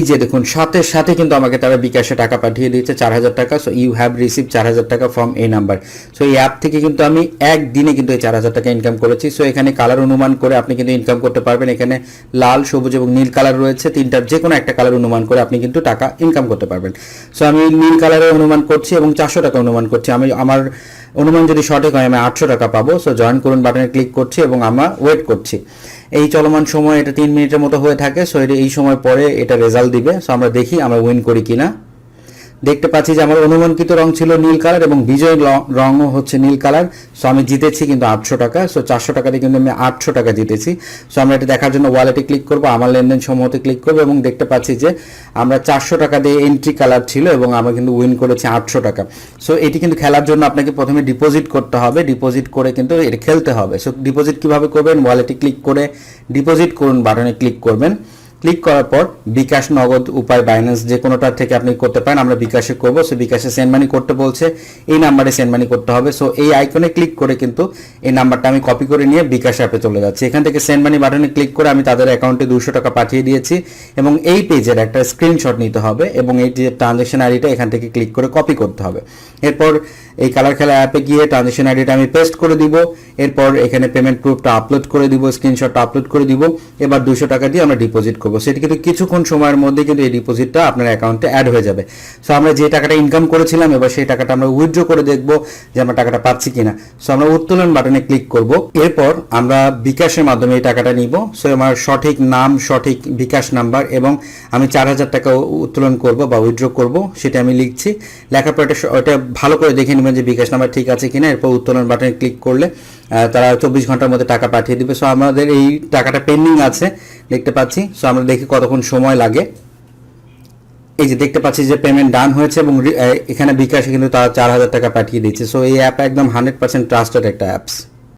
যে দেখুন সাথে সাথে কিন্তু আমাকে তারা বিকাশে টাকা পাঠিয়ে দিয়েছে 4000 টাকা। সো ইউ হ্যাভ রিসিভ 4000 টাকা ফ্রম এই নাম্বার। সো এই অ্যাপ থেকে কিন্তু আমি একদিনে কিন্তু এই 4000 টাকা ইনকাম করেছি। সো এখানে কালার অনুমান করে আপনি কিন্তু ইনকাম করতে পারবেন। এখানে লাল, সবুজ এবং নীল কালার রয়েছে, তিনটার যে কোনো একটা কালার অনুমান করে আপনি কিন্তু টাকা ইনকাম করতে পারবেন। সো আমি নীল কালারে অনুমান করছি এবং 400 টাকা অনুমান করছি। আমার অনুমান যদি সঠিক হয় আমি 800 টাকা পাবো। সো জয়েন করুন বাটনে ক্লিক করছি এবং আমরা ওয়েট করছি। এই চলমান সময় এটা 3 মিনিটের মতো হয়ে থাকে। সো এই সময় পরে এটা রেজাল্ট দিবে। সো আমরা দেখি আমরা উইন করি কিনা। দেখতে পাচ্ছি যে আমার অনুমানকৃত রং ছিল নীল কালার এবং বিজয় রঙও হচ্ছে নীল কালার। সো আমি জিতেছি কিন্তু 800 টাকা। সো 400 টাকা দিয়ে কিন্তু আমি 800 টাকা জিতেছি। সো আমরা এটা দেখার জন্য ওয়ালেটে ক্লিক করব, আমার লেনদেন সমূহতে ক্লিক করব এবং দেখতে পাচ্ছি যে আমরা 400 টাকা দিয়ে এন্ট্রি কালার ছিল এবং আমরা কিন্তু উইন করেছি 800 টাকা। সো এটি কিন্তু খেলার জন্য আপনাকে প্রথমে ডিপোজিট করতে হবে, ডিপোজিট করে কিন্তু এটা খেলতে হবে। সো ডিপোজিট কিভাবে করবেন, ওয়ালেটে ক্লিক করে ডিপোজিট করুন বাটনে ক্লিক করবেন। ক্লিক করার পর বিকাশ, নগদ, উপায়, বাইন্যান্স যে কোনোটার থেকে আপনি করতে পারেন। আমরা বিকাশে করব। সো বিকাশে সেন্ড মানি করতে বলছে, এই নাম্বারে সেন্ড মানি করতে হবে। সো এই আইকনে ক্লিক করে কিন্তু এই নাম্বারটা আমি কপি করে নিয়ে বিকাশ অ্যাপে চলে যাচ্ছি। এখান থেকে সেন্ড মানি বাটনে ক্লিক করে আমি তাদের অ্যাকাউন্টে 200 টাকা পাঠিয়ে দিয়েছি এবং এই পেজের একটা স্ক্রিনশট নিতে হবে এবং এই যে ট্রানজ্যাকশন আইডিটা এখান থেকে ক্লিক করে কপি করতে হবে। এরপর এই কালার খেলা অ্যাপে গিয়ে ট্রানজ্যাকশন আইডিটা আমি পেস্ট করে দিব। এরপর এখানে পেমেন্ট প্রুফটা আপলোড করে দিব, স্ক্রিনশটটা আপলোড করে দিব। এবার 200 টাকা দিয়ে আমরা ডিপোজিট করব। সেটা কিন্তু কিছুক্ষণ সময়ের মধ্যে কিন্তু এই ডিপোজিটটা আপনার অ্যাকাউন্টে অ্যাড হয়ে যাবে। সো আমরা যে টাকাটা ইনকাম করেছিলাম এবার সেই টাকাটা আমরা উইথড্র করে দেখব যে আমরা টাকাটা পাচ্ছি কিনা। সো আমরা উত্তোলন বাটনে ক্লিক করব। এরপর আমরা বিকাশের মাধ্যমে এই টাকাটা নিব। সো আমার সঠিক নাম, সঠিক বিকাশ নাম্বার এবং আমি 4000 টাকা উত্তোলন করব বা উইথড্র করব সেটা আমি লিখছি। লেখার পর এটা ভালো করে দেখে নেবেন যে বিকাশ নাম্বার ঠিক আছে কিনা। এরপর উত্তোলন বাটনে ক্লিক করলে তারা 24 ঘন্টার মধ্যে টাকা পাঠিয়ে দিবে। সো আমাদের এই টাকাটা পেন্ডিং আছে দেখতে পাচ্ছি। সো আমরা দেখি কতক্ষণ সময় লাগে। এই যে দেখতে পাচ্ছি যে পেমেন্ট ডান হয়েছে এবং এখানে বিকাশে কিন্তু তারা 4000 টাকা পাঠিয়ে দিচ্ছে। সো এই অ্যাপ একদম 100% ট্রাস্টেড একটা অ্যাপস।